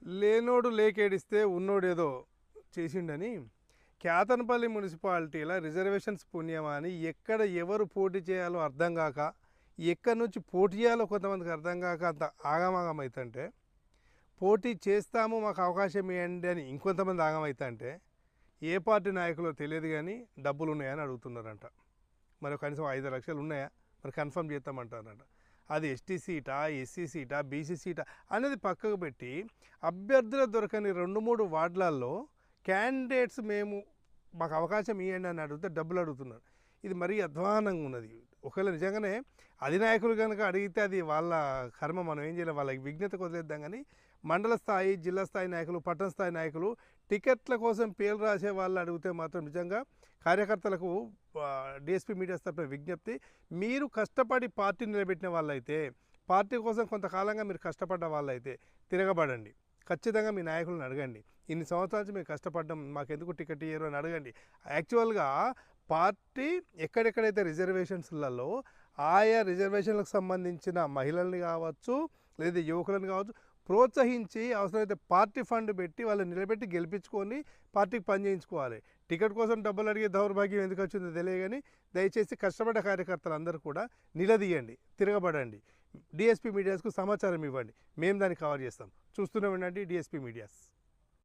లేనోడు లేకేడిస్తే ఉన్నోడేదో చేసిండని కేతన్పల్లి మున్సిపాలిటీలో రిజర్వేషన్స్ పుణ్యమా అని ఎక్కడ ఎవరు పోటీ చేయాలో అర్థం కాక ఎక్కడి నుంచి పోటీ చేయాలో కొంతమందికి అర్థం కాక అంత ఆగమాగం అవుతుంటే పోటీ చేస్తాము మాకు అవకాశం ఇవ్వండి అని ఇంకొంతమంది ఆగమవుతుంటే ఏ పార్టీ నాయకులో తెలియదు కానీ డబ్బులు ఉన్నాయని అడుగుతున్నారంట. మరి కనీసం 5 లక్షలు ఉన్నాయా మరి కన్ఫర్మ్ చేస్తామంటారంట. అది ఎస్టీ సీటా, ఎస్సీ సీటా, బీసీ సీటా అనేది పక్కకు పెట్టి అభ్యర్థులు దొరకని 2-3 వార్డులలో క్యాండిడేట్స్ మాకు అవకాశం ఇవ్వండి అని అడిగితే డబ్బులు అడుగుతున్నారు. ఇది మరీ అధ్వానంగా ఉన్నది. ఒకవేళ నిజంగానే అధినాయకులు కనుక అడిగితే అది వాళ్ళ కర్మ, మనం ఏం చేయలేం, వాళ్ళకి విజ్ఞత వదిలేద్దాం. కానీ మండల స్థాయి, జిల్లా స్థాయి నాయకులు, పట్టణ స్థాయి నాయకులు టికెట్ల కోసం పేర్లు రాసే వాళ్ళు అడిగితే మాత్రం నిజంగా కార్యకర్తలకు డిఎస్పీ మీడియా తరపున విజ్ఞప్తి, మీరు కష్టపడి పార్టీ నిలబెట్టిన వాళ్ళైతే, పార్టీ కోసం కొంతకాలంగా మీరు కష్టపడ్డ వాళ్ళైతే తిరగబడండి. ఖచ్చితంగా మీ నాయకులను అడగండి, ఇన్ని సంవత్సరాల నుంచి మేము కష్టపడ్డాం, మాకెందుకు టికెట్ ఇయ్యరు అని అడగండి. యాక్చువల్గా పార్టీ ఎక్కడెక్కడైతే రిజర్వేషన్స్లలో ఆయా రిజర్వేషన్లకు సంబంధించిన మహిళల్ని కావచ్చు లేదా యువకులను కావచ్చు ప్రోత్సహించి అవసరమైతే పార్టీ ఫండ్ పెట్టి వాళ్ళని నిలబెట్టి గెలిపించుకొని పార్టీకి పనిచేయించుకోవాలి. టికెట్ కోసం డబ్బులు అడిగే దౌర్భాగ్యం ఎందుకు వచ్చిందో తెలియదు. కానీ దయచేసి కష్టపడ్డ కార్యకర్తలు అందరూ కూడా నిలదీయండి, తిరగబడండి, డిఎస్పీ మీడియాస్కు సమాచారం ఇవ్వండి, మేము దాన్ని కవర్ చేస్తాం. చూస్తూనే ఉండండి డిఎస్పీ మీడియాస్.